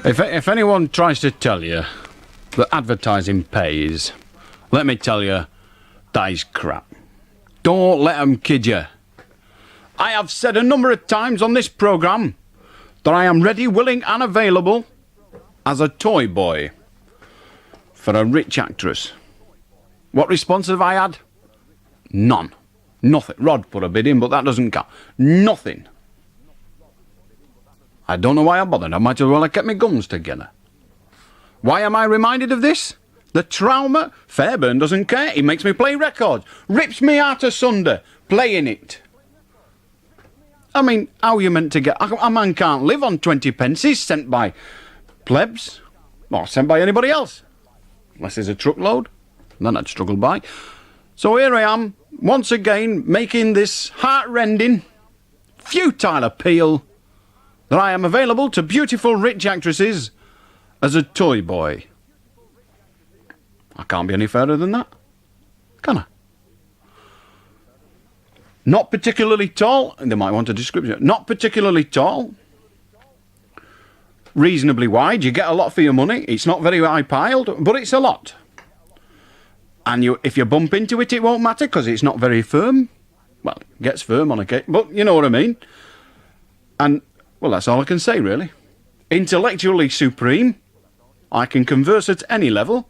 If anyone tries to tell you that advertising pays, let me tell you, that is crap. Don't let them kid you. I have said a number of times on this programme that I am ready, willing and available as a toy boy for a rich actress. What response have I had? None. Nothing. Rod put a bid in, but that doesn't count. Nothing. I don't know why I bothered. I might as well have kept my gums together. Why am I reminded of this? The trauma? Fairbairn doesn't care. He makes me play records. Rips me out asunder playing it. I mean, how are you meant to get... A man can't live on 20 pences sent by plebs. Or sent by anybody else. Unless there's a truckload. Then I'd struggle by. So here I am, once again, making this heart-rending, futile appeal that I am available to beautiful rich actresses as a toy boy. I can't be any further than that, can I? Not particularly tall, and they might want a description. Not particularly tall. Reasonably wide, you get a lot for your money. It's not very high-piled, but it's a lot. And if you bump into it, it won't matter because it's not very firm. Well, it gets firm on occasion, but you know what I mean. And, well, that's all I can say, really. Intellectually supreme. I can converse at any level.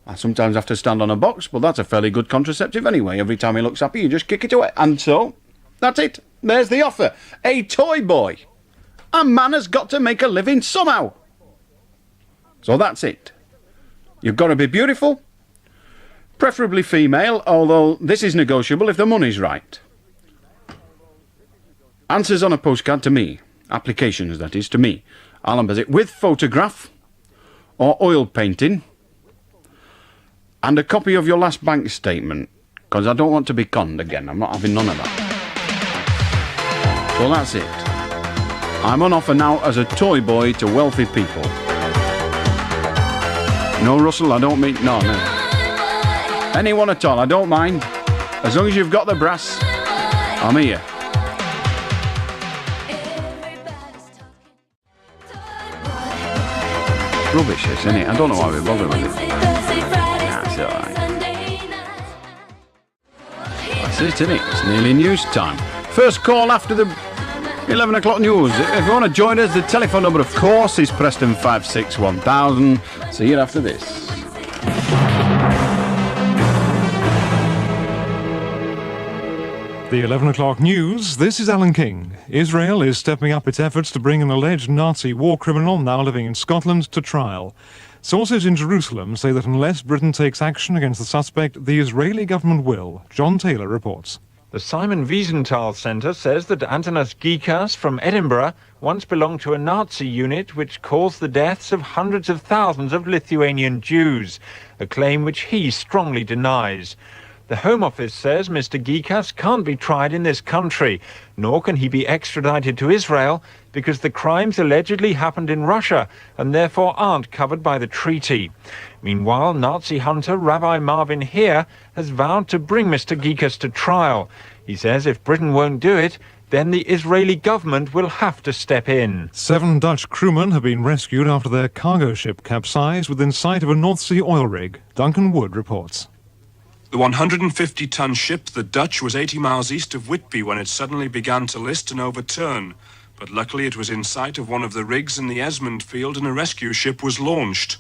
I sometimes have to stand on a box, but that's a fairly good contraceptive anyway. Every time he looks happy, you just kick it away. And so, that's it. There's the offer. A toy boy. A man has got to make a living somehow. So that's it. You've got to be beautiful. Preferably female, although this is negotiable if the money's right. Answers on a postcard to me. Applications, that is, to me. Allan Beswick, with photograph or oil painting and a copy of your last bank statement, because I don't want to be conned again. I'm not having none of that. So that's it. I'm on offer now as a toy boy to wealthy people. No, Russell, I don't mean... No. Anyone at all, I don't mind. As long as you've got the brass, I'm here. Rubbish, isn't it? I don't know why we bother with it. That's alright. That's it, isn't it? It's nearly news time. First call after the 11 o'clock news. If you want to join us, the telephone number, of course, is Preston 56 1000. See you after this. The 11 o'clock news, this is Alan King. Israel is stepping up its efforts to bring an alleged Nazi war criminal now living in Scotland to trial. Sources in Jerusalem say that unless Britain takes action against the suspect, the Israeli government will. John Taylor reports. The Simon Wiesenthal Centre says that Antonas Gikas from Edinburgh once belonged to a Nazi unit which caused the deaths of hundreds of thousands of Lithuanian Jews, a claim which he strongly denies. The Home Office says Mr. Gikas can't be tried in this country, nor can he be extradited to Israel because the crimes allegedly happened in Russia and therefore aren't covered by the treaty. Meanwhile, Nazi hunter Rabbi Marvin Heer has vowed to bring Mr. Gikas to trial. He says if Britain won't do it, then the Israeli government will have to step in. 7 Dutch crewmen have been rescued after their cargo ship capsized within sight of a North Sea oil rig. Duncan Wood reports. The 150-ton ship, the Dutch, was 80 miles east of Whitby when it suddenly began to list and overturn. But luckily it was in sight of one of the rigs in the Esmond field and a rescue ship was launched.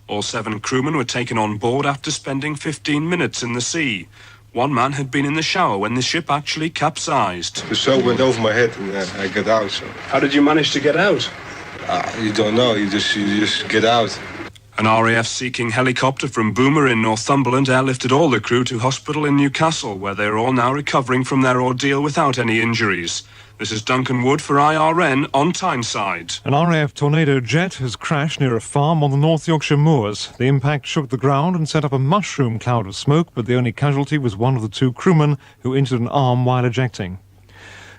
All 7 crewmen were taken on board after spending 15 minutes in the sea. One man had been in the shower when the ship actually capsized. The sail went over my head and I got out. So. How did you manage to get out? You don't know, you just get out. An RAF-seeking helicopter from Boomer in Northumberland airlifted all the crew to hospital in Newcastle, where they are all now recovering from their ordeal without any injuries. This is Duncan Wood for IRN on Tyneside. An RAF Tornado jet has crashed near a farm on the North Yorkshire moors. The impact shook the ground and set up a mushroom cloud of smoke, but the only casualty was one of the 2 crewmen who injured an arm while ejecting.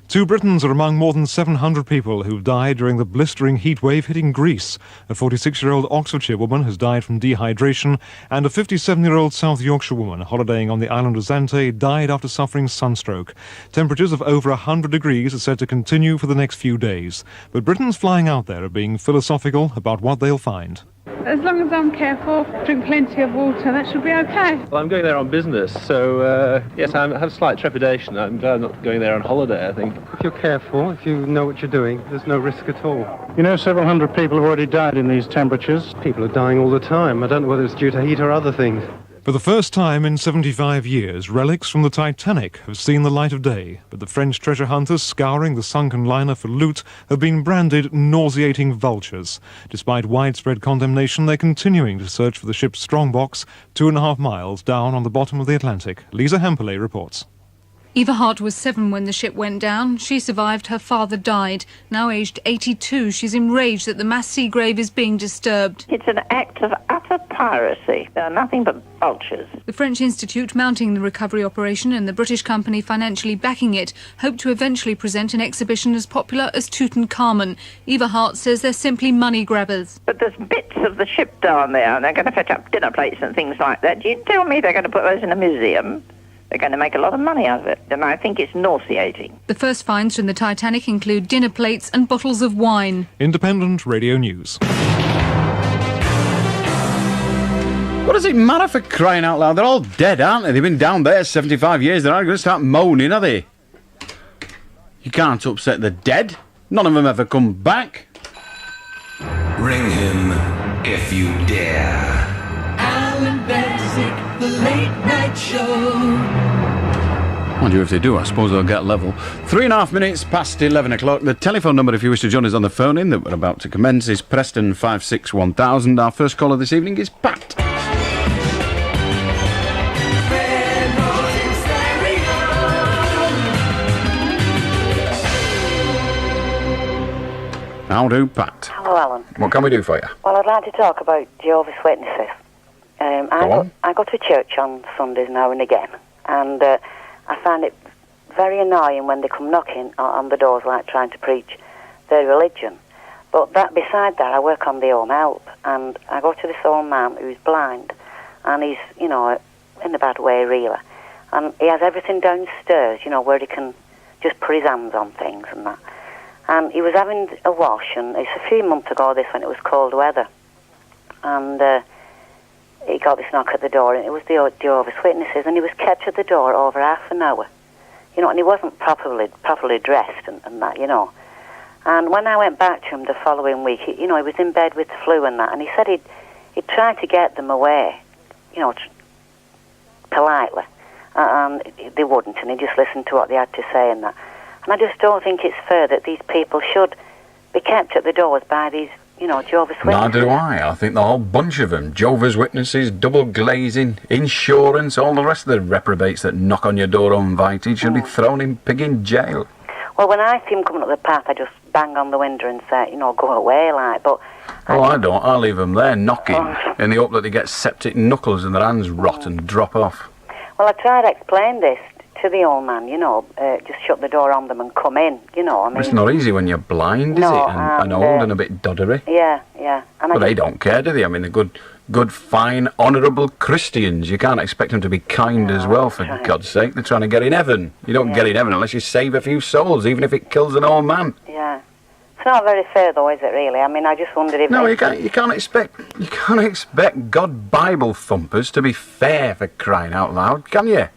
Two Britons are among more than 700 people who've died during the blistering heat wave hitting Greece. A 46-year-old Oxfordshire woman has died from dehydration, and a 57-year-old South Yorkshire woman holidaying on the island of Zante died after suffering sunstroke. Temperatures of over 100 degrees are said to continue for the next few days. But Britons flying out there are being philosophical about what they'll find. As long as I'm careful, drink plenty of water, that should be okay. Well, I'm going there on business, so yes, I have slight trepidation. I'm glad I'm not going there on holiday, I think. If you're careful, if you know what you're doing, there's no risk at all. You know, several hundred people have already died in these temperatures. People are dying all the time. I don't know whether it's due to heat or other things. For the first time in 75 years, relics from the Titanic have seen the light of day, but the French treasure hunters scouring the sunken liner for loot have been branded nauseating vultures. Despite widespread condemnation, they're continuing to search for the ship's strongbox 2.5 miles down on the bottom of the Atlantic. Lisa Hempeley reports. Eva Hart was 7 when the ship went down. She survived, her father died. Now aged 82, she's enraged that the mass sea grave is being disturbed. It's an act of utter piracy. There are nothing but vultures. The French Institute mounting the recovery operation and the British company financially backing it hope to eventually present an exhibition as popular as Tutankhamun. Eva Hart says they're simply money grabbers. But there's bits of the ship down there, and they're going to fetch up dinner plates and things like that. Do you tell me they're going to put those in a museum? They're going to make a lot of money out of it, and I think it's nauseating. The first finds from the Titanic include dinner plates and bottles of wine. Independent Radio News. What does it matter, for crying out loud? They're all dead, aren't they? They've been down there 75 years. They're not going to start moaning, are they? You can't upset the dead. None of them ever come back. Ring him if you dare. Allan Beswick, the late night show. Mind you, if they do, I suppose they'll get level. 3.5 minutes past 11 o'clock. The telephone number, if you wish to join us on the phone in that we're about to commence, is Preston 561,000. Our first caller this evening is Pat. How do, Pat? Hello, Alan. What can we do for you? Well, I'd like to talk about Jehovah's Witnesses. I go to church on Sundays now and again, and I find it very annoying when they come knocking on the doors, like trying to preach their religion. But beside that, I work on the home help, and I go to this old man who's blind, and he's, you know, in a bad way, really. And he has everything downstairs, you know, where he can just put his hands on things and that. And he was having a wash, and it's a few months ago, this, when it was cold weather. And he got this knock at the door, and it was the Jehovah's Witnesses, and he was kept at the door over half an hour. You know, and he wasn't properly dressed and that, you know. And when I went back to him the following week, he was in bed with the flu and that, and he said he'd tried to get them away, you know, politely. And they wouldn't, and he just listened to what they had to say and that. And I just don't think it's fair that these people should be kept at the doors by these, you know, Jehovah's Witnesses. Neither do I. I think the whole bunch of them, Jehovah's Witnesses, double glazing, insurance, all the rest of the reprobates that knock on your door uninvited should be thrown in pigging jail. Well, when I see them coming up the path, I just bang on the window and say, you know, go away, like, but... Oh, I don't. I leave them there knocking in the hope that they get septic knuckles and their hands rot and drop off. Well, I tried to explain this to the old man, you know, just shut the door on them and come in, you know. I mean, it's not easy when you're blind, is it? And old and a bit doddery. Yeah. And but they don't care, do they? I mean, they're good, fine, honourable Christians. You can't expect them to be kind as well, for God's sake. They're trying to get in heaven. You don't get in heaven unless you save a few souls, even if it kills an old man. Yeah. It's not very fair, though, is it, really? I mean, I just wondered if... No, you can't expect God Bible thumpers to be fair, for crying out loud, can you?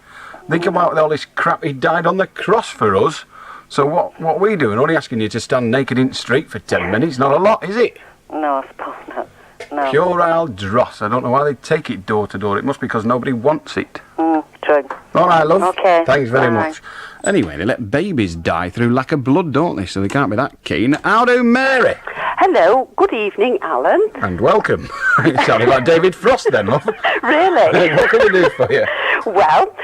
Think about all this crap he died on the cross for us. So what we doing? Only asking you to stand naked in the street for 10 minutes. Not a lot, is it? No, I suppose not. No. Pure old dross. I don't know why they take it door to door. It must be because nobody wants it. True. All right, love. Okay. Thanks very much. Anyway, they let babies die through lack of blood, don't they? So they can't be that keen. How do, Mary? Hello. Good evening, Alan. And welcome. You sounded like David Frost then, love. Really? What can we do for you? Well,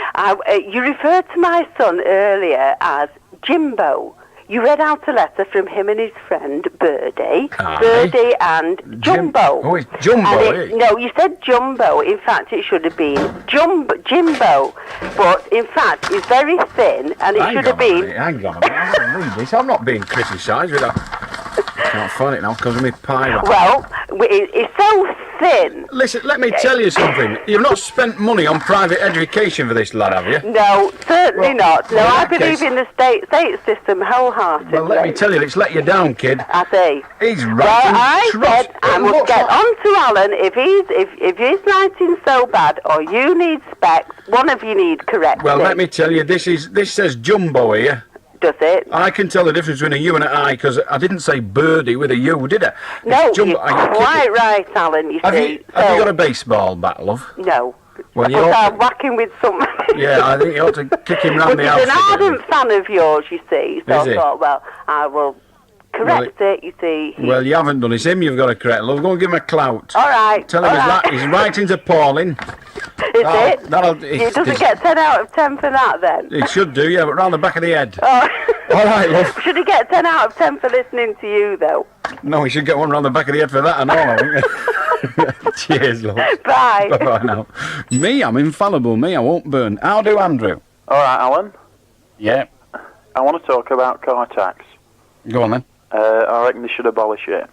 you referred to my son earlier as Jimbo. You read out a letter from him and his friend, Birdie. Aye. Birdie and Jumbo. Oh, it's Jumbo, And no, you said Jumbo. In fact, it should have been Jimbo. But, in fact, he's very thin, and it should have been... Hang on a minute, I don't read this. I'm not being criticised with that. I can't find it now because of my pie. Well, it's so thin. Listen, let me tell you something. You've not spent money on private education for this lad, have you? No, certainly not. No, I believe case- in the state system wholeheartedly. Well, let me tell you, it's let you down, kid. I see. He's writing Well, I trust. said I must get on to Alan if he's writing so bad, or you need specs, one of you need correcting. Well, let me tell you, this says Jumbo here. Does it? I can tell the difference between a U and an I because I didn't say Birdie with a U, did I? No, It's Jumbo. you're quite right, Alan, you Have see. you got a baseball bat, love? No. Well, you But ought I'm whacking with somebody. Yeah, I think you ought to kick him round But the he's an house. ardent fan of yours, you see. So Is I he? thought, well, I will correct it, you see. Well, you haven't done. It's him you've got to correct, love. Go and give him a clout. All right. Tell him all right. his writing's appalling. Is it? He doesn't it's- get 10 out of 10 for that, then? It should do, yeah, but round the back of the head. Oh. All right, love. Should he get 10 out of 10 for listening to you, though? No, he should get one round the back of the head for that and all, I think. Cheers, love. Bye. Bye-bye now. Me, I'm infallible. Me, I won't burn. How do Andrew? All right, Alan. Yeah. I want to talk about car tax. Go on, then. I reckon they should abolish it.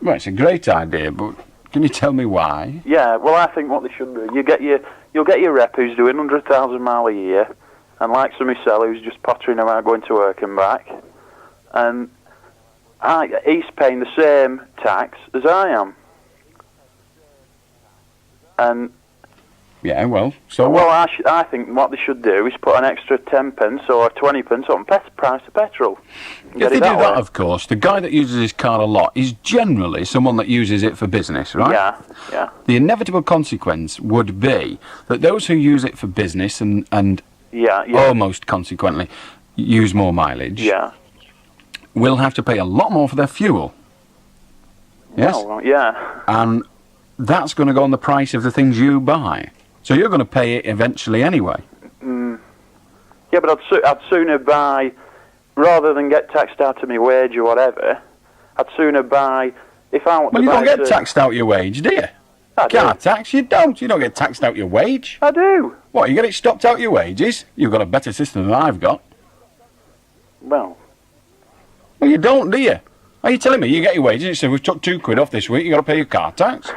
Well, it's a great idea, but can you tell me why? Yeah, well, I think what they should do, you'll get your rep who's doing 100,000 mile a year, and like some myself who's just pottering around going to work and back, and he's paying the same tax as I am. And yeah, well, so well, I think what they should do is put an extra 10 pence or 20 pence on price of petrol. If they do that, of course, the guy that uses his car a lot is generally someone that uses it for business, right? Yeah. The inevitable consequence would be that those who use it for business and almost consequently use more mileage will have to pay a lot more for their fuel. Yes? Well, yeah. And that's going to go on the price of the things you buy. So you're going to pay it eventually anyway. Yeah, but I'd sooner buy, rather than get taxed out of my wage or whatever, I'd sooner buy, if I want Well, to you buy... don't get taxed out your wage, do you? Car tax, you don't. You don't get taxed out your wage. I do. What, you get it stopped out your wages? You've got a better system than I've got. Well, you don't, do you? Are you telling me you get your wages and it says we've took £2 off this week, you've got to pay your car tax?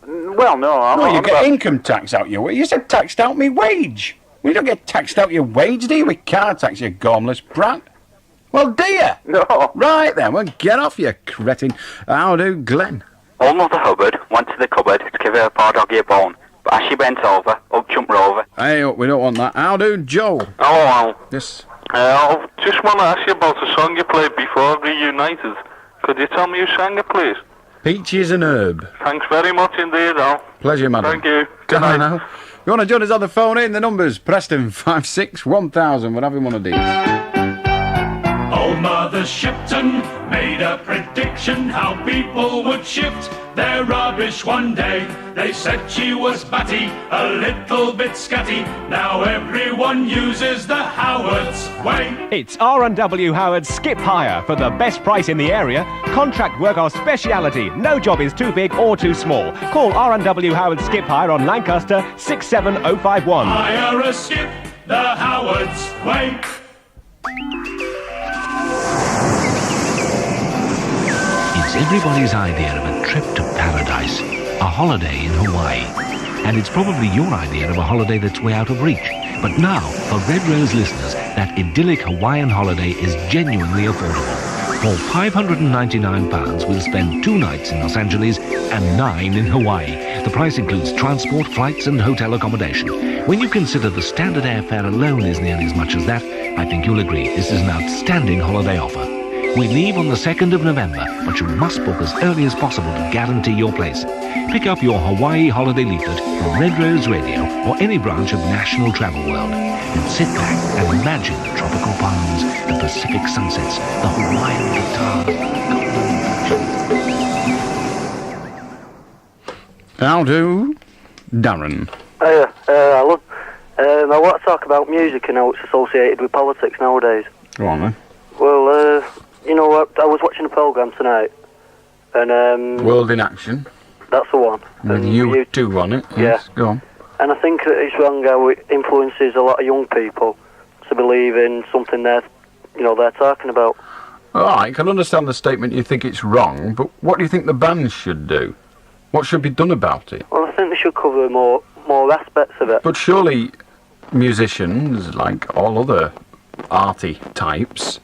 well, no, I'm No, not you on get about... income tax out your wage. You said taxed out me wage. Well, you don't get taxed out your wage, do you? With car tax, you gormless brat. Well, do you? No. Right then, well, get off, you cretin. How do, Glenn? Old Mother Hubbard went to the cupboard to give her poor doggy a bone, but as she bent over, up jumped Rover. Hey, we don't want that. How do, Joe? Oh, well. Yes. I just want to ask you about a song you played before Reunited. Could you tell me who sang it, please? Peaches and herb. Thanks very much indeed, Al. Pleasure, madam. Thank you. Good night now. You want to join us on the phone in? The numbers, Preston 56 1000, whatever you want to do. Old Mother Shipton made a prediction how people would shift their rubbish one day. They said she was batty, a little bit scatty. Now everyone uses the Howard's way. It's R&W Howard's Skip Hire for the best price in the area. Contract work our speciality. No job is too big or too small. Call R&W Howard's Skip Hire on Lancaster 67051. Hire a skip the Howard's way. It's everybody's idea of a trip to paradise, a holiday in Hawaii. And it's probably your idea of a holiday that's way out of reach. But now, for Red Rose listeners, that idyllic Hawaiian holiday is genuinely affordable. For £599, we'll spend 2 nights in Los Angeles and 9 in Hawaii. The price includes transport, flights and hotel accommodation. When you consider the standard airfare alone is nearly as much as that, I think you'll agree this is an outstanding holiday offer. We leave on the 2nd of November, but you must book as early as possible to guarantee your place. Pick up your Hawaii holiday leaflet from Red Rose Radio or any branch of National Travel World. And sit back and imagine the tropical palms, the Pacific sunsets, the Hawaiian guitars. How do, Darren? Alan. I want to talk about music and how it's associated with politics nowadays. Go on then. Well, I was watching a programme tonight, and World in Action. That's the one. With you two on it. Yes, Yeah. go on. And I think that it's wrong how it influences a lot of young people to believe in something they're talking about. Oh, I can understand the statement. You think it's wrong, but what do you think the bands should do? What should be done about it? Well, I think they should cover more aspects of it. But surely musicians, like all other arty types,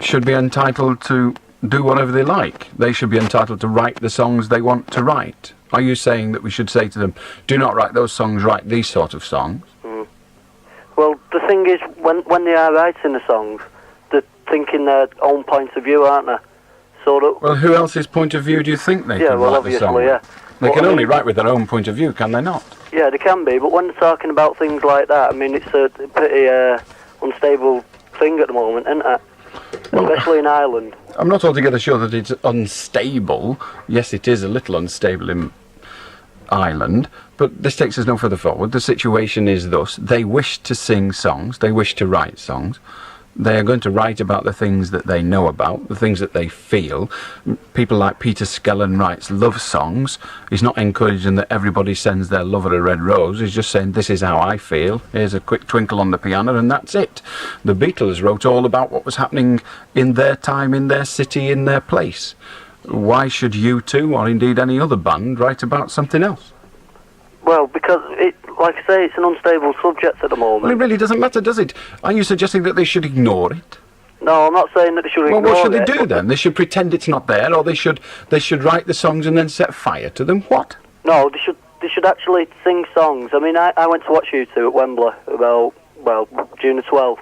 should be entitled to do whatever they like. They should be entitled to write the songs they want to write. Are you saying that we should say to them, do not write those songs, write these sort of songs? Well, the thing is, when they are writing the songs, they're thinking their own point of view, aren't they? So that, Well, who else's point of view do you think they can write the song? yeah. They But can I only mean- write with their own point of view, can they not? Yeah, they can be, but when they're talking about things like that, I mean, it's a pretty unstable thing at the moment, isn't it? Especially in Ireland. I'm not altogether sure that it's unstable. Yes, it is a little unstable in Ireland, but this takes us no further forward. The situation is thus: they wish to sing songs, they wish to write songs. They are going to write about the things that they know about, the things that they feel. People like Peter Skellen writes love songs. He's not encouraging that everybody sends their lover a red rose. He's just saying, this is how I feel. Here's a quick twinkle on the piano, and that's it. The Beatles wrote all about what was happening in their time, in their city, in their place. Why should you two, or indeed any other band, write about something else? Well, because, like I say, it's an unstable subject at the moment. Well, it really doesn't matter, does it? Are you suggesting that they should ignore it? No, I'm not saying that they should Well, ignore it. what should they do then? They should pretend it's not there, or they should write the songs and then set fire to them? What? No, they should actually sing songs. I mean, I went to watch you two at Wembley about, June the 12th.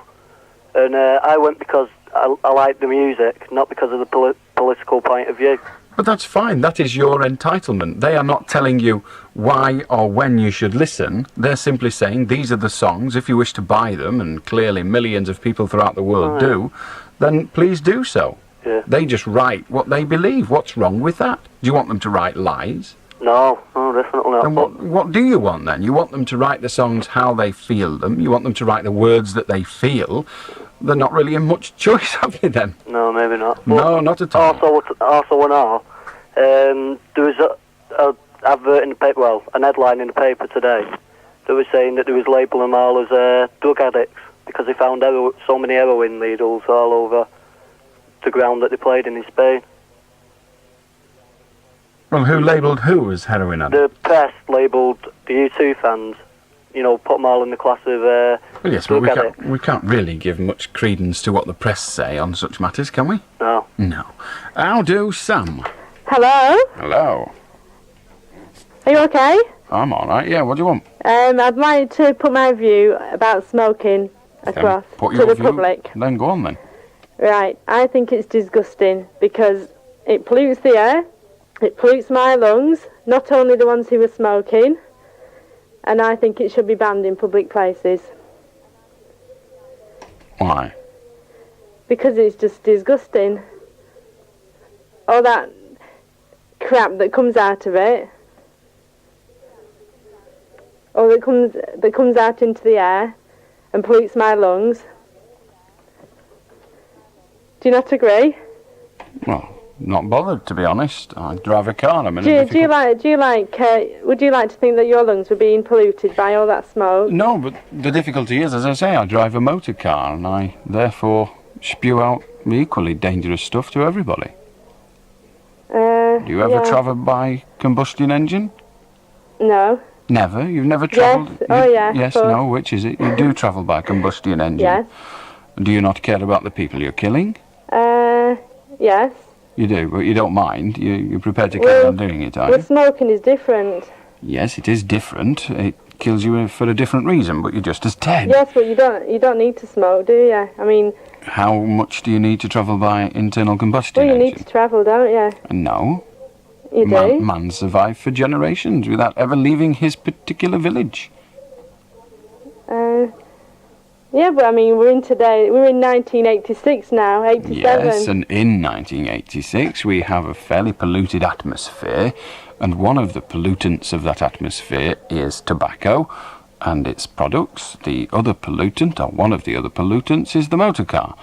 And I went because I liked the music, not because of the political point of view. But that's fine. That is your entitlement. They are not telling you why or when you should listen. They're simply saying, these are the songs. If you wish to buy them, and clearly millions of people throughout the world do, then please do so. Yeah. They just write what they believe. What's wrong with that? Do you want them to write lies? No, definitely not. Then what do you want then? You want them to write the songs how they feel them. You want them to write the words that they feel. They're not really in much choice, have they then? No, maybe not. No, not at all. Also, there was a advert in the paper, an headline in the paper today that was saying that they was labelling them all as drug addicts because they found so many heroin needles all over the ground that they played in Spain. Well, who labelled who as heroin addicts? The press labelled the U2 fans, put them all in the class of Well, yes, but drug addicts. we can't really give much credence to what the press say on such matters, can we? No. No. How do, Sam? Hello? Hello. Are you okay? I'm all right, yeah, what do you want? I'd like to put my view about smoking across Put to your the view, public. Then go on then. Right, I think it's disgusting because it pollutes the air, it pollutes my lungs, not only the ones who are smoking, and I think it should be banned in public places. Why? Because it's just disgusting. All that crap that comes out of it, or that comes out into the air and pollutes my lungs. Do you not agree? Well, not bothered, to be honest. I drive a car. I'm in a Would you difficult... like to think that your lungs were being polluted by all that smoke? No, but the difficulty is, as I say, I drive a motor car, and I therefore spew out equally dangerous stuff to everybody. Do you ever travel by combustion engine? No. Never? You've never travelled? Yes. Oh, yeah. Yes, no, which is it? You do travel by combustion engine? Yes. Do you not care about the people you're killing? Yes. You do, but you don't mind. You're prepared to carry on doing it, are you? Well, smoking is different. Yes, it is different. It kills you for a different reason, but you're just as dead. Yes, but you don't need to smoke, do you? I mean... How much do you need to travel by internal combustion Well, you engine? need to travel, don't you? No. You do? Man survived for generations without ever leaving his particular village. Yeah, but I mean, we're in 1986 now, 87. Yes, and in 1986 we have a fairly polluted atmosphere, and one of the pollutants of that atmosphere is tobacco and its products. The other pollutant, or one of the other pollutants, is the motor car.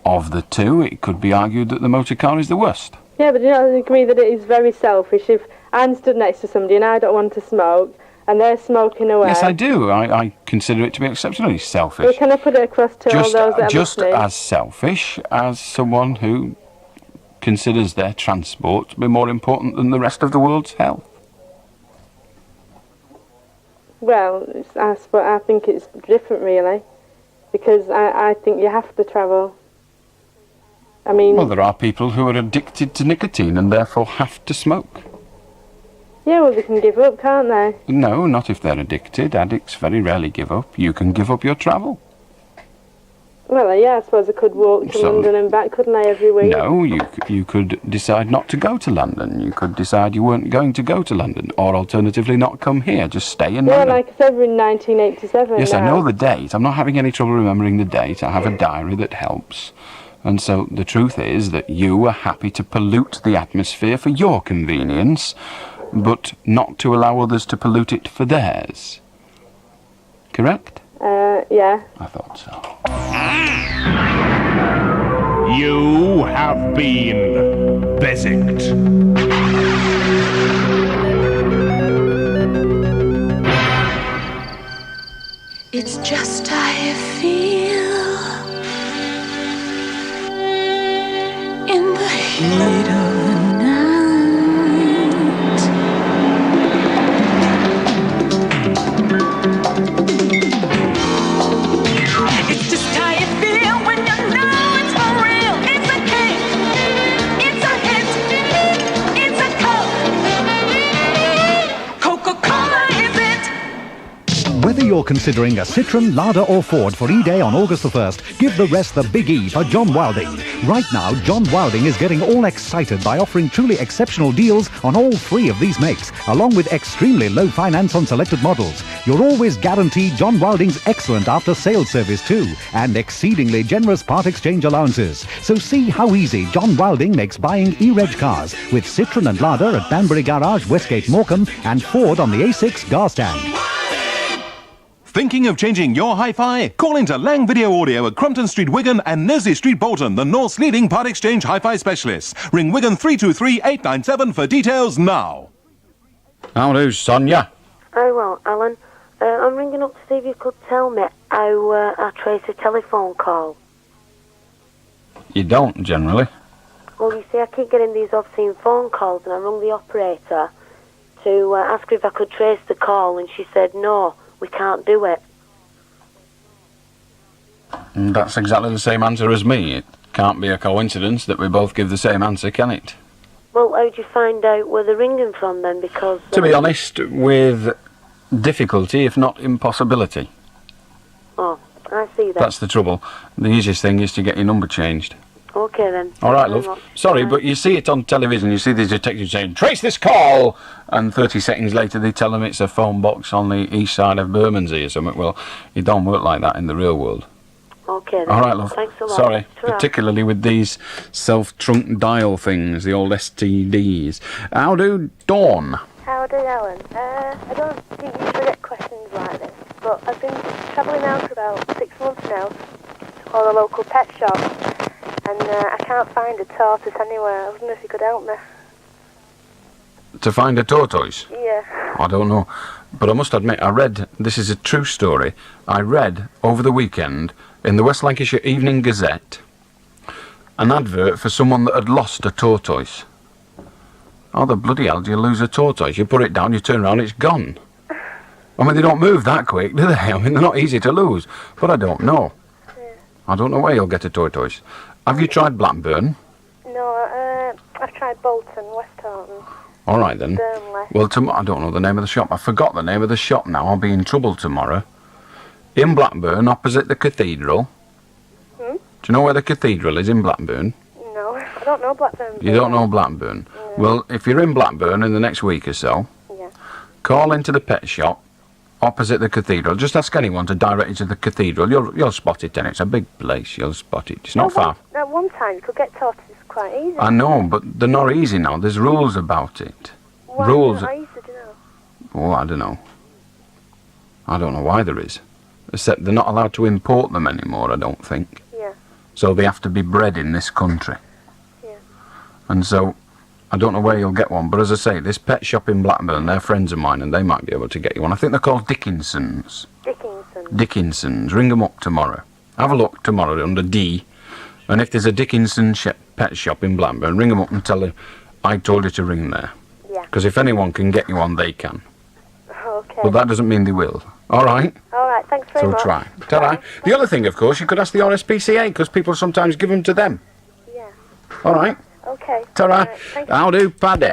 of the two, it could be argued that the motor car is the worst. Yeah, but do you not agree that it is very selfish if I'm stood next to somebody and I don't want to smoke and they're smoking away? Yes, I do. I consider it to be exceptionally selfish. Well, can I put it across to all those that are Just listening? as selfish as someone who considers their transport to be more important than the rest of the world's health. Well, I think it's different, really, because I think you have to travel. I mean... Well, there are people who are addicted to nicotine and therefore have to smoke. Yeah, well, they can give up, can't they? No, not if they're addicted. Addicts very rarely give up. You can give up your travel. Well, yeah, I suppose I could walk to London and back, couldn't I, every week? No, you could decide not to go to London. You could decide you weren't going to go to London, or alternatively not come here, just stay in London. Yeah, like I said, we're in 1987 Yes, now. I know the date. I'm not having any trouble remembering the date. I have a diary that helps. And so the truth is that you are happy to pollute the atmosphere for your convenience, but not to allow others to pollute it for theirs. Correct? Yeah. I thought so. You have been Beswicked. It's just how you feel in the heat of the night. It's just how you feel when you know it's for real. It's a kick, it's a hit, it's a Coke. Coca-Cola is it. Whether you're considering a Citroen, Lada or Ford for E-Day on August the 1st, give the rest the big E for John Wilding. Right now, John Wilding is getting all excited by offering truly exceptional deals on all three of these makes, along with extremely low finance on selected models. You're always guaranteed John Wilding's excellent after-sales service too, and exceedingly generous part exchange allowances. So see how easy John Wilding makes buying E-Reg cars with Citroen and Lada at Banbury Garage, Westgate Morecambe, and Ford on the A6 Gar Stand. Thinking of changing your hi-fi? Call into Lang Video Audio at Crumpton Street, Wigan and Nersey Street, Bolton, the North's leading part exchange hi-fi specialists. Ring Wigan 323-897 for details now. How do, Sonia? Oh, well, Alan, I'm ringing up to see if you could tell me how I trace a telephone call. You don't, generally. Well, you see, I keep getting these obscene phone calls, and I rung the operator to ask her if I could trace the call, and she said, no, we can't do it. And that's exactly the same answer as me. It can't be a coincidence that we both give the same answer, can it? Well, how'd you find out where they're ringing from, then? Because... To be honest, with difficulty, if not impossibility. Oh, I see that. That's the trouble. The easiest thing is to get your number changed. Okay, then. All right, Thank you very love. much. Sorry, Bye. but you see it on television. You see these detectives saying, trace this call! And 30 seconds later they tell them it's a phone box on the east side of Bermondsey or something. Well, it don't work like that in the real world. Okay, then. All right, love. Thanks a lot. Sorry, Ta-ra. particularly with these self-trunk dial things, the old STDs. How do, Dawn? How do, Alan? I don't think you should get questions like this, but I've been travelling around for about 6 months now to all the local pet shops, and I can't find a tortoise anywhere. I was wondering if you could help me. To find a tortoise? Yeah. I don't know. But I must admit, I read, this is a true story, I read over the weekend in the West Lancashire Evening Gazette an advert for someone that had lost a tortoise. How the bloody hell do you lose a tortoise? You put it down, you turn around, it's gone. I mean, they don't move that quick, do they? I mean, they're not easy to lose. But I don't know. I don't know where you'll get a tortoise. Have you tried Blackburn? No, I've tried Bolton, West Horton. All right, then. Burnley. Well, I don't know the name of the shop. I forgot the name of the shop now. I'll be in trouble tomorrow. In Blackburn, opposite the cathedral. Hmm? Do you know where the cathedral is in Blackburn? No, I don't know Blackburn. You don't know Blackburn? Well, if you're in Blackburn in the next week or so, call into the pet shop opposite the cathedral. Just ask anyone to direct you to the cathedral. You'll spot it, and it's a big place. You'll spot it. It's not far. At one time, you could get tortoises quite easy. I know, but they're not easy now. There's rules about it. Why Rules. not easy, do you know? Oh, I don't know. I don't know why there is. Except they're not allowed to import them anymore, I don't think. Yeah. So they have to be bred in this country. Yeah. And so, I don't know where you'll get one, but as I say, this pet shop in Blackburn, they're friends of mine, and they might be able to get you one. I think they're called Dickinson's. Dickinson's. Ring them up tomorrow. Have a look tomorrow under D, and if there's a Dickinson pet shop in Blackburn, ring them up and tell them I told you to ring there. Yeah. Because if anyone can get you one, they can. Okay. But that doesn't mean they will. All right? All right, thanks very much. So try. Ta-ra. The other thing, of course, you could ask the RSPCA, because people sometimes give them to them. Yeah. All right? Okay. Ta-ra. All right, thank you. How do, Paddy?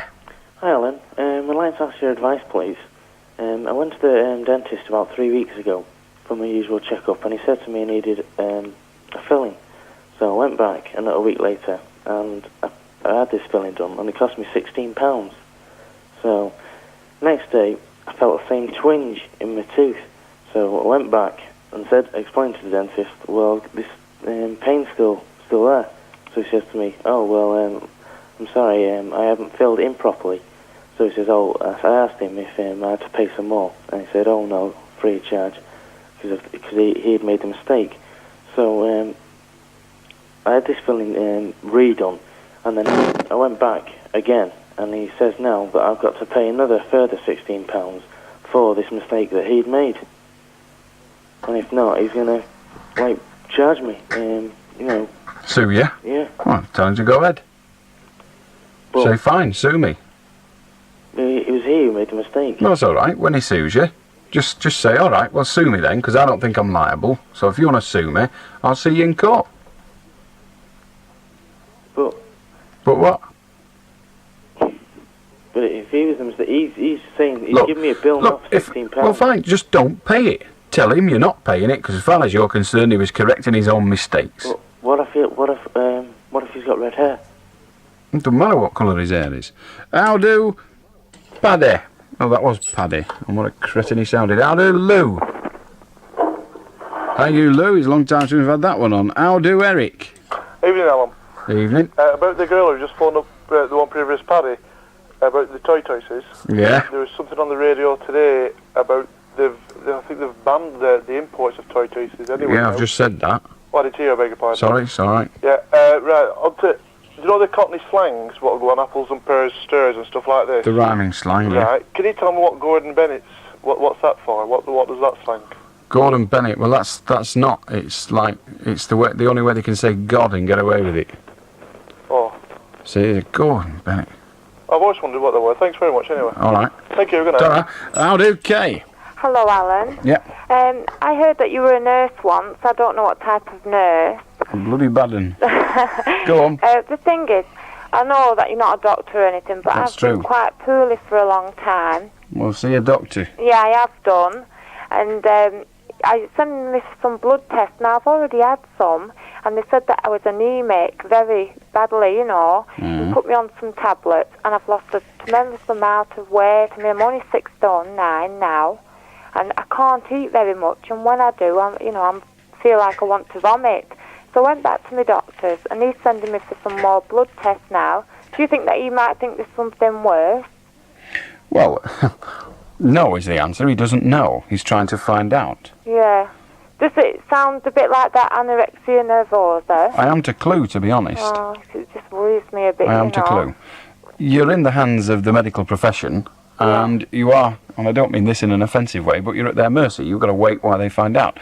Hi, Alan. I'd like to ask your advice, please. I went to the dentist about 3 weeks ago for my usual checkup, and he said to me I needed a filling. So I went back a little week later, and I had this filling done, and it cost me £16. So next day, I felt the same twinge in my tooth. So I went back and explained to the dentist, well, this pain's still there. So he says to me, oh, well, I'm sorry, I haven't filled in properly. So he says, oh, I asked him if I had to pay some more. And he said, oh, no, free of charge, because he had made the mistake. So I had this filling redone, and then I went back again, and he says now that I've got to pay another further £16 for this mistake that he'd made. And if not, he's going to, charge me, Sue you? Yeah. Well, tell him to go ahead. Say, fine, sue me. It was he who made the mistake. Well, that's all right. When he sues you, just say, all right, well, sue me then, because I don't think I'm liable. So if you want to sue me, I'll see you in court. But what? But if he was the mistake, he's saying he's giving me a bill now for £16. Well, fine, just don't pay it. Tell him you're not paying it, because as far as you're concerned, he was correcting his own mistakes. But what if he's got red hair? It doesn't matter what colour his hair is. How do Paddy? Oh, that was Paddy. And what a cretin he sounded. How do Lou? How you, Lou? It's a long time since we've had that one on. How do Eric? Evening, Alan. Evening. About the girl who just phoned up, the one previous Paddy, about the toy choices. Yeah. There was something on the radio today about I think they've banned the imports of toy choices anyway. Yeah, I've just said that. Why did you? I beg your pardon. Sorry, it's all right. Yeah, right. Do you know the Cockney slangs, what go on apples and pears, stirs and stuff like this? The rhyming slang, yeah. Right. Can you tell me what Gordon Bennett's, what's that for? What does that slang? Gordon Bennett, well, that's not. It's like, it's the only way they can say God and get away with it. Oh. See, Gordon Bennett. I've always wondered what they were. Thanks very much, anyway. All right. Thank you, good night. Ta-ra. How do Kay? Hello, Alan. Yeah. I heard that you were a nurse once. I don't know what type of nurse. Bloody bad un. Go on. The thing is, I know that you're not a doctor or anything, but That's I've true. been quite poorly for a long time. We'll see a doctor. Yeah, I have done. And I sent me some blood tests. Now, I've already had some, and they said that I was anemic very badly, you know. Mm. They put me on some tablets, and I've lost a tremendous amount of weight. I mean, I'm only 6 stone 9 now, and I can't eat very much. And when I do, I feel like I want to vomit. So I went back to my doctors, and he's sending me for some more blood tests now. Do you think that he might think there's something worse? Well, no is the answer. He doesn't know. He's trying to find out. Yeah. Does it sound a bit like that anorexia nervosa? I am to clue, to be honest. Oh, it just worries me a bit, I am to clue. You're in the hands of the medical profession, and you are, and I don't mean this in an offensive way, but you're at their mercy. You've got to wait while they find out.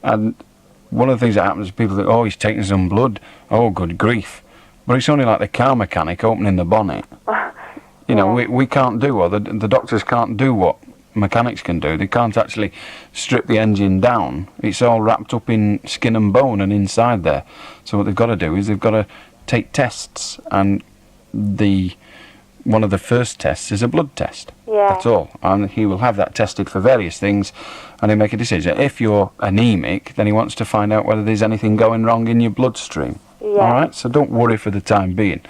And one of the things that happens is people think, oh, he's taking some blood. Oh, good grief. But it's only like the car mechanic opening the bonnet. You know, we can't do, or the doctors can't do what mechanics can do. They can't actually strip the engine down. It's all wrapped up in skin and bone and inside there. So what they've got to do is they've got to take tests, and one of the first tests is a blood test. Yeah. That's all. And he will have that tested for various things, and he'll make a decision. If you're anemic, then he wants to find out whether there's anything going wrong in your bloodstream. Yeah. All right? So don't worry for the time being.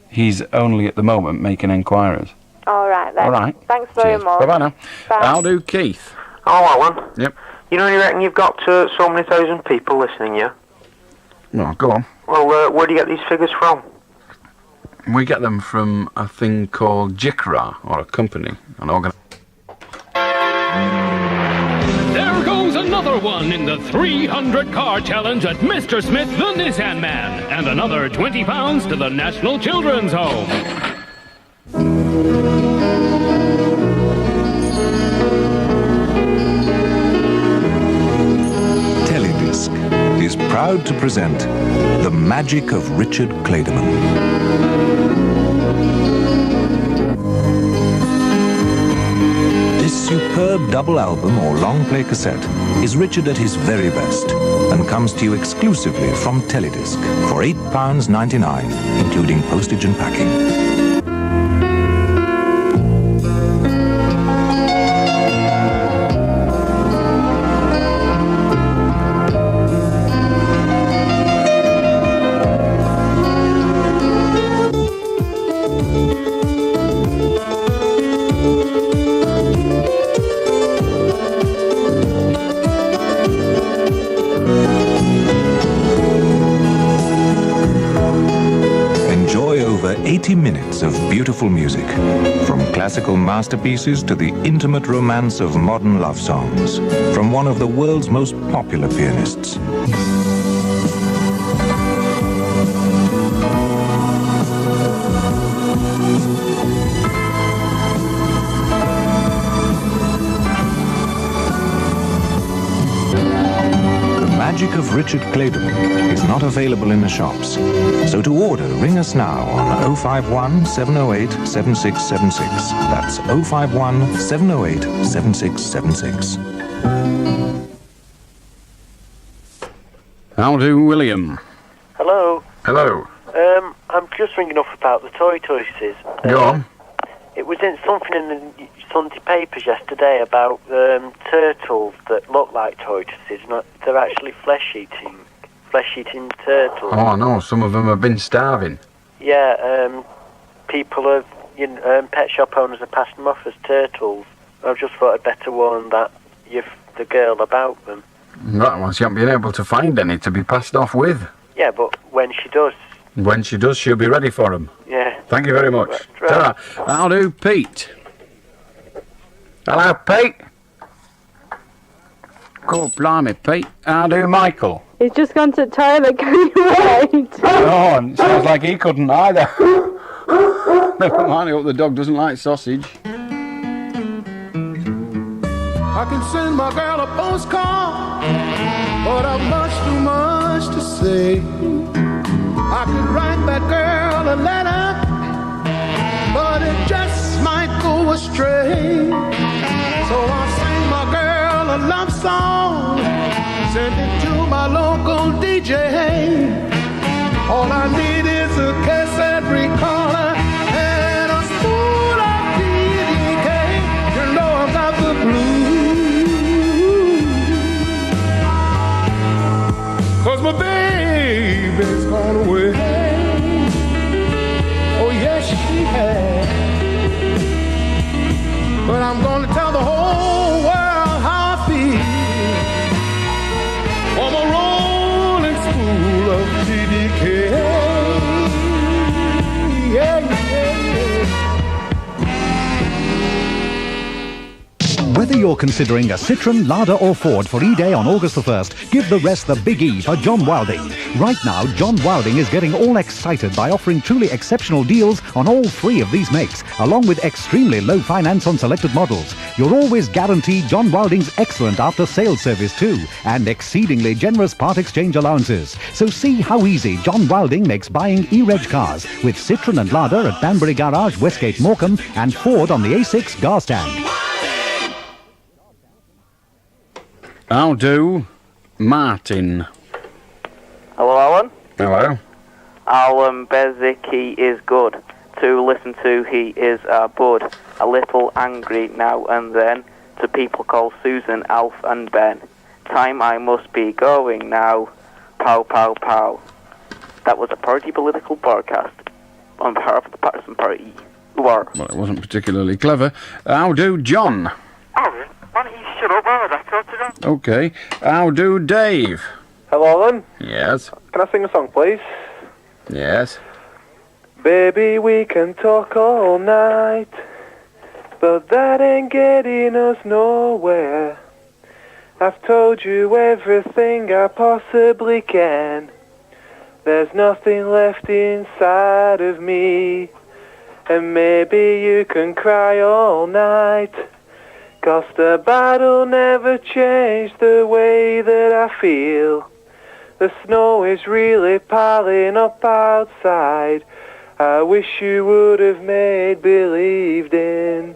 He's only at the moment making enquiries. All right, then. All right. Thanks very much. Bye-bye now. Bye. I'll do Keith. Oh, Alan. Yep. You know, you reckon you've got so many thousand people listening, yeah? No, go on. Well, where do you get these figures from? We get them from a thing called JICRA, or a company, an organisation. There goes another another one in the 300 car challenge at Mr. Smith the Nissan Man, and another 20 pounds to the National Children's Home. Teledisc is proud to present The Magic of Richard Clayderman. This superb double album or long play cassette is Richard at his very best and comes to you exclusively from Teledisc for £8.99, including postage and packing. Enjoy over 80 minutes of beautiful music, from classical masterpieces to the intimate romance of modern love songs, from one of the world's most popular pianists. The Magic of Richard Clayderman is not available in the shops. So to order, ring us now on 051 708 7676. That's 051 708 7676. How do, William? Hello. Hello. I'm just ringing up about the toy choices. Go on. It was in something in the Sunday papers yesterday about turtles that look like tortoises. They're actually flesh-eating turtles. Oh, I know. Some of them have been starving. Yeah, people have, pet shop owners are passing them off as turtles. I just thought I'd better warn the girl about them. That one, she hasn't been able to find any to be passed off with. Yeah, but when she does. When she does, she'll be ready for them. Yeah. Thank you very much. Right. Ta-ra. How do, Pete? Hello, Pete. God, blimey, Pete. How do, Michael? He's just gone to the toilet. Can you wait? Oh, and sounds like he couldn't either. Never mind, I hope the dog doesn't like sausage. I can send my girl a postcard, but I've much too much to say. I could write that girl a letter, but it just might go astray. So I'll sing my girl a love song, send it to my local DJ. All I need is a cassette recorder and a spool of DDK. You know I've got the blues, 'cause my baby's gone away. Oh yes she has. But I'm gonna tell the whole world how I feel. I'm a rolling spool of DDK. Yeah, yeah, Whether you're considering a Citroen, Lada or Ford for E-Day on August the 1st, give the rest the big E for John Wilding. Right now, John Wilding is getting all excited by offering truly exceptional deals on all three of these makes, along with extremely low finance on selected models. You're always guaranteed John Wilding's excellent after-sales service too, and exceedingly generous part exchange allowances. So see how easy John Wilding makes buying E-Reg cars with Citroen and Lada at Banbury Garage, Westgate, Morecambe, and Ford on the A6 Gar Stand. How do, Martin? Hello, Alan. Hello. Allan Beswick, he is good. To listen to, he is a bud. A little angry now and then. To people called Susan, Alf and Ben. Time I must be going now. Pow, pow, pow. That was a party political broadcast on behalf of the Patterson Party. Well, it wasn't particularly clever. How do, John? Alan, why don't you shut up while I talk to them? Okay. How do, Dave? Hello, Alan. Yes. Can I sing a song, please? Yes. Baby, we can talk all night, but that ain't getting us nowhere. I've told you everything I possibly can. There's nothing left inside of me. And maybe you can cry all night, 'cause the battle never changed the way that I feel. The snow is really piling up outside. I wish you would have made believed in.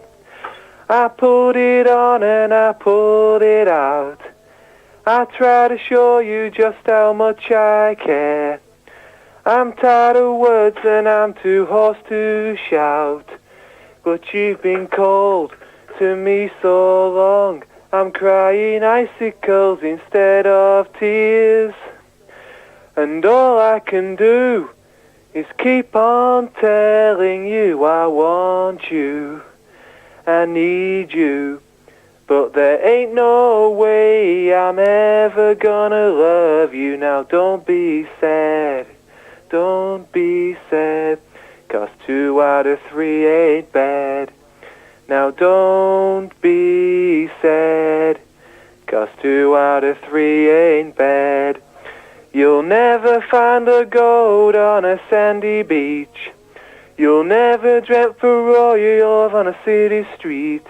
I pulled it on and I pulled it out. I try to show you just how much I care. I'm tired of words and I'm too hoarse to shout. But you've been cold to me so long. I'm crying icicles instead of tears. And all I can do is keep on telling you I want you. I need you. But there ain't no way I'm ever gonna love you. Now don't be sad. Don't be sad, 'cause 2 out of 3 ain't bad. Now don't be sad, 'cause 2 out of 3 ain't bad. You'll never find a gold on a sandy beach. You'll never dream for all your love on a city street.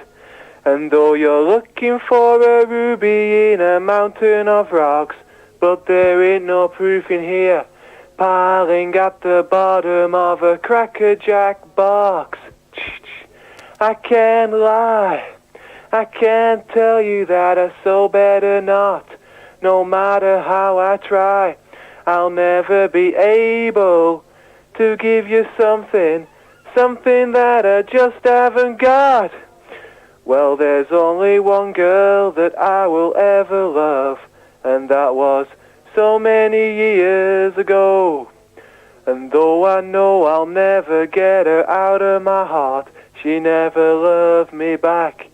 And though you're looking for a ruby in a mountain of rocks, but there ain't no proof in here, piling at the bottom of a Cracker Jack box. I can't lie, I can't tell you that I so better not. No matter how I try, I'll never be able to give you something that I just haven't got. Well, there's only one girl that I will ever love, and that was so many years ago. And though I know I'll never get her out of my heart, she never loved me back.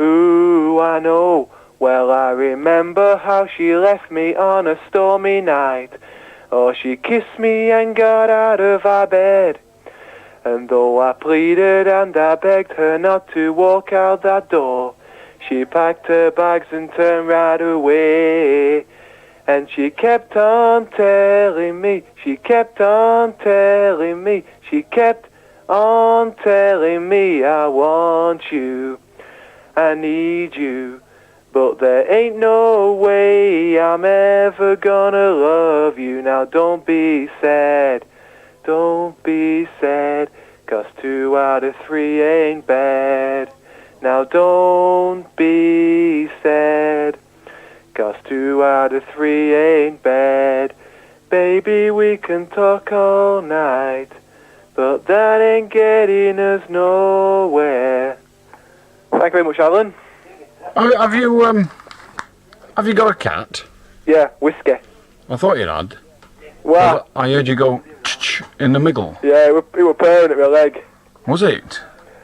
Ooh, I know. Well, I remember how she left me on a stormy night. Oh, she kissed me and got out of our bed. And though I pleaded and I begged her not to walk out that door, she packed her bags and turned right away. And she kept on telling me, she kept on telling me, she kept on telling me I want you, I need you. But there ain't no way I'm ever gonna love you. Now don't be sad, don't be sad, 'cause 2 out of 3 ain't bad. Now don't be sad, 'cause 2 out of 3 ain't bad. Baby, we can talk all night, but that ain't getting us nowhere. Thank you very much, Alan. Have you got a cat? Yeah, whiskey. I thought you had. Well, I heard you go in the middle. Yeah, it were purring at my leg. Was it?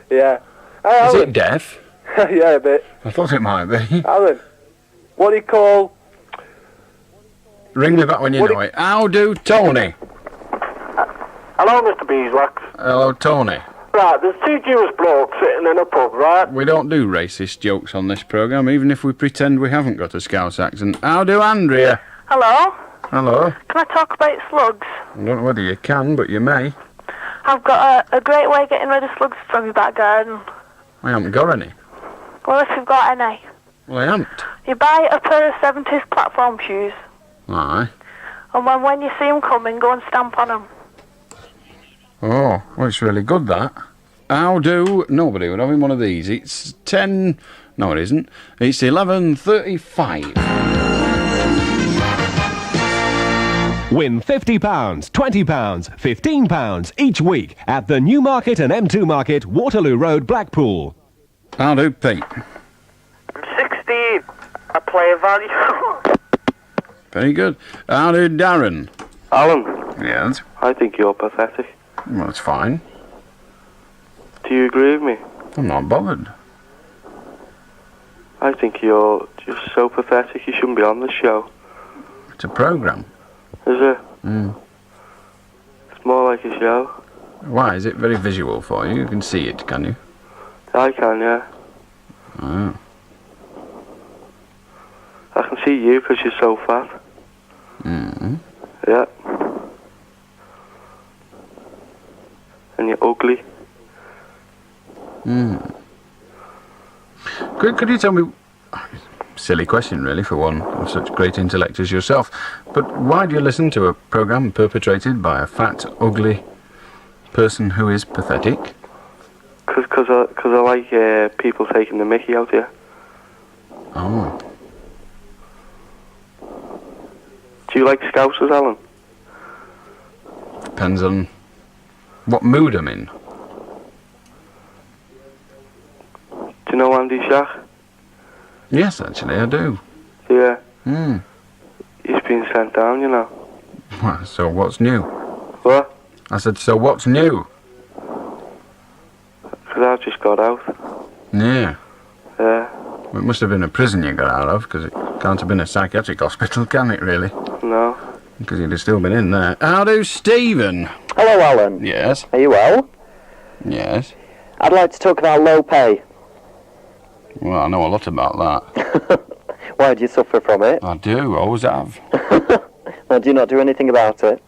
Yeah. Is Alan. it deaf? Yeah, a bit. I thought it might be. Alan, what do you call... Ring me back when you know it. How do, Tony? Hello, Mr. Beeswax. Hello, Tony. Right, there's 2 Jewish blokes sitting in a pub, right? We don't do racist jokes on this programme, even if we pretend we haven't got a Scouse accent. How do, Andrea? Hello? Hello? Can I talk about slugs? I don't know whether you can, but you may. I've got a great way of getting rid of slugs from your back garden. I haven't got any. Well, if you've got any. Well, I haven't. You buy a pair of 70s platform shoes, Aye. and when you see them coming, go and stamp on them. Oh, well, it's really good, that. How do... Nobody would have him one of these. It's 10... No, it isn't. It's 11:35. Win £50, £20, £15 each week at the Newmarket and M2 Market, Waterloo Road, Blackpool. How do, Pete? I'm 16. I play a value. Very good. How do, Darren? Alan. Yes? I think you're pathetic. Well, it's fine. Do you agree with me? I'm not bothered. I think you're just so pathetic you shouldn't be on the show. It's a programme. Is it? Mm. It's more like a show. Why? Is it very visual for you? You can see it, can you? I can, yeah. Oh. I see you because you're so fat. Mm. Yeah. And you're ugly. Mm. Could you tell me... Silly question, really, for one of such great intellect as yourself. But why do you listen to a programme perpetrated by a fat, ugly person who is pathetic? Because I like people taking the mickey out here. Oh. Do you like Scousers, Alan? Depends on what mood I'm in. Do you know Andy Shach? Yes, actually, I do. Yeah. Hmm. He's been sent down, you know. Well, so what's new? What? I said, so what's new? Because I've just got out. Yeah. Yeah. Well, it must have been a prison you got out of, because it can't have been a psychiatric hospital, can it, really? No. Because you'd have still been in there. How do, Stephen? Hello, Alan. Yes? Are you well? Yes. I'd like to talk about low pay. Well, I know a lot about that. Why do you suffer from it? I do, always have. Now, do you not do anything about it?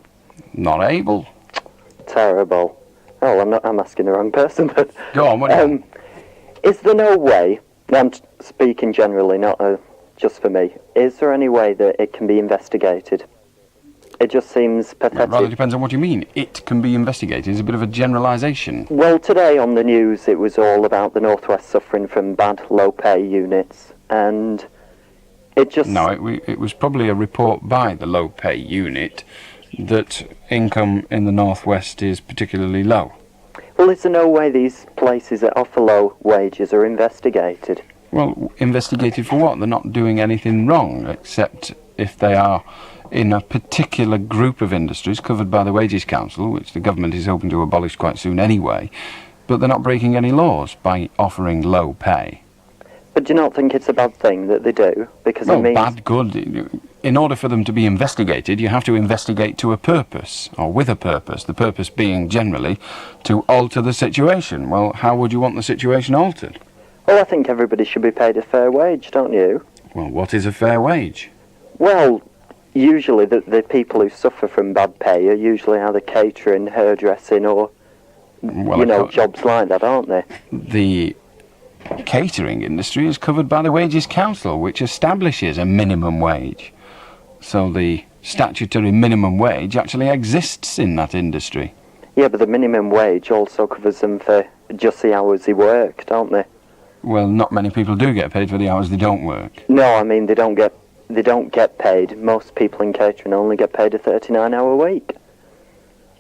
Not able. Terrible. Oh, I'm asking the wrong person, but... Go on, what do you... Is there no way, I'm speaking generally, not just for me, is there any way that it can be investigated? It just seems pathetic. It rather depends on what you mean. It can be investigated. It's a bit of a generalisation. Well, today on the news it was all about the North West suffering from bad low-pay units, and it just... No, it was probably a report by the low-pay unit that income in the North West is particularly low. Well, is there no way these places that offer low wages are investigated? Well, investigated for what? They're not doing anything wrong, except if they are in a particular group of industries covered by the Wages Council, which the government is hoping to abolish quite soon anyway, but they're not breaking any laws by offering low pay. But do you not think it's a bad thing that they do? Because it means... bad, good. In order for them to be investigated, you have to investigate to a purpose, or with a purpose, the purpose being generally to alter the situation. Well, how would you want the situation altered? Well, I think everybody should be paid a fair wage, don't you? Well, what is a fair wage? Well, usually the people who suffer from bad pay are usually either catering, hairdressing, or, Well, jobs like that, aren't they? The catering industry is covered by the Wages Council, which establishes a minimum wage. So the statutory minimum wage actually exists in that industry. Yeah, but the minimum wage also covers them for just the hours they work, don't they? Well, not many people do get paid for the hours they don't work. No, I mean, they don't get paid. Most people in catering only get paid a 39-hour week.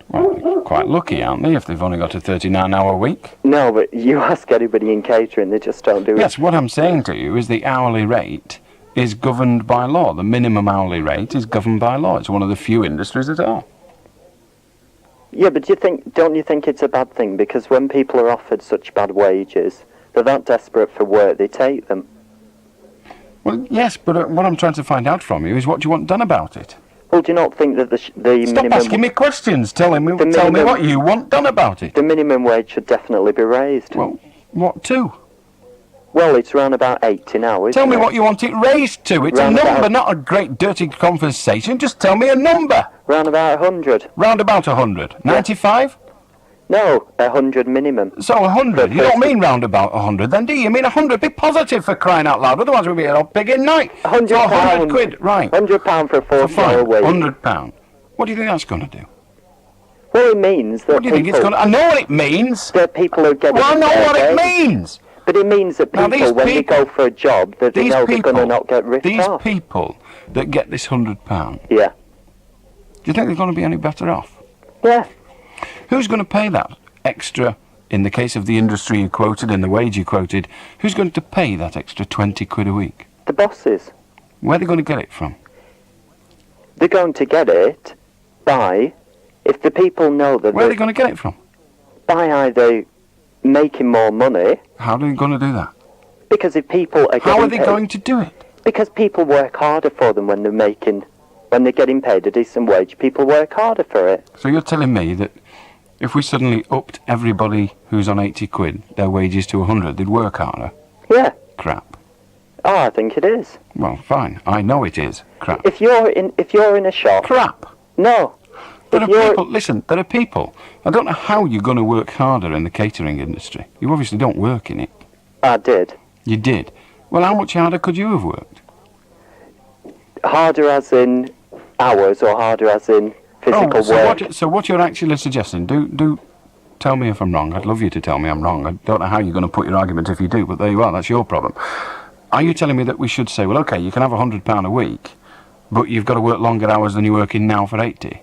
Well, they're quite lucky, aren't they, if they've only got a 39-hour week? No, but you ask anybody in catering, they just don't do it. Yes, what I'm saying to you is the hourly rate is governed by law. The minimum hourly rate is governed by law. It's one of the few industries that are. Yeah, but don't you think it's a bad thing? Because when people are offered such bad wages, they're that desperate for work, they take them. Well, yes, but what I'm trying to find out from you is what you want done about it. Well, do you not think that the Stop minimum... asking me questions. Tell me what you want done about it. The minimum wage should definitely be raised. Well, what to? Well, it's around about 80 now, isn't Tell me it? what you want it raised to. It's Round a number, about- not a great dirty conversation. Just tell me a number. Round about 100. Round about 100. 95? No, 100 minimum. So 100. You don't mean round about 100 then, do you? You mean 100? Be positive, for crying out loud. Otherwise we'll be a big in night. £100. So 100 quid, right. £100 for a 40-hour week. £100. What do you think that's going to do? Well, it means that What do you think it's going to... I know what it means. That people are getting... Well, I know what it paid. means. But it means that Now, people, these when they people- go for a job, that they these know they're going to people- not get ripped These off. people that get this £100, Yeah. do you think they're going to be any better off? Yeah. Who's going to pay that extra, in the case of the industry you quoted and the wage you quoted, who's going to pay that extra 20 quid a week? The bosses. Where are they going to get it from? They're going to get it by, if the people know that... Where are they going to get it from? By either making more money... How are they going to do that? Because if people are How are they paid, going to do it? Because people work harder for them when they're getting paid a decent wage. People work harder for it. So you're telling me that if we suddenly upped everybody who's on 80 quid, their wages to 100, they'd work harder? Yeah. Crap. Oh, I think it is. Well, fine. I know it is crap. If you're in a shop... Crap! No. There are people, listen, there are people. I don't know how you're going to work harder in the catering industry. You obviously don't work in it. I did. You did? Well, how much harder could you have worked? Harder as in hours or harder as in physical work? So what you're actually suggesting, do tell me if I'm wrong. I'd love you to tell me I'm wrong. I don't know how you're going to put your argument if you do, but there you are. That's your problem. Are you telling me that we should say, well, OK, you can have £100 a week, but you've got to work longer hours than you're working now for 80?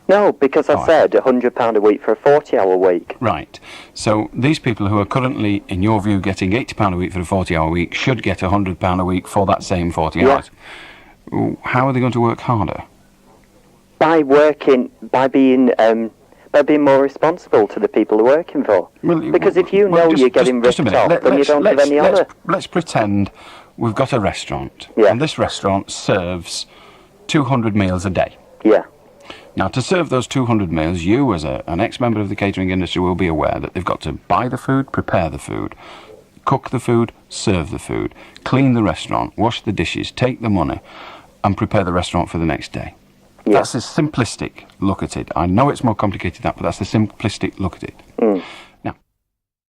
No, because I said £100 a week for a 40-hour week. Right. So these people who are currently, in your view, getting £80 a week for a 40-hour week should get £100 a week for that same 40 hours. How are they going to work harder? By being more responsible to the people they're working for. Because if you know you're getting ripped off, then you don't have any honour. Let's pretend we've got a restaurant, and this restaurant serves 200 meals a day. Yeah. Now, to serve those 200 meals, you, as an ex-member of the catering industry, will be aware that they've got to buy the food, prepare the food, cook the food, serve the food, clean the restaurant, wash the dishes, take the money, and prepare the restaurant for the next day. Yeah. That's a simplistic look at it. I know it's more complicated than that, but that's the simplistic look at it.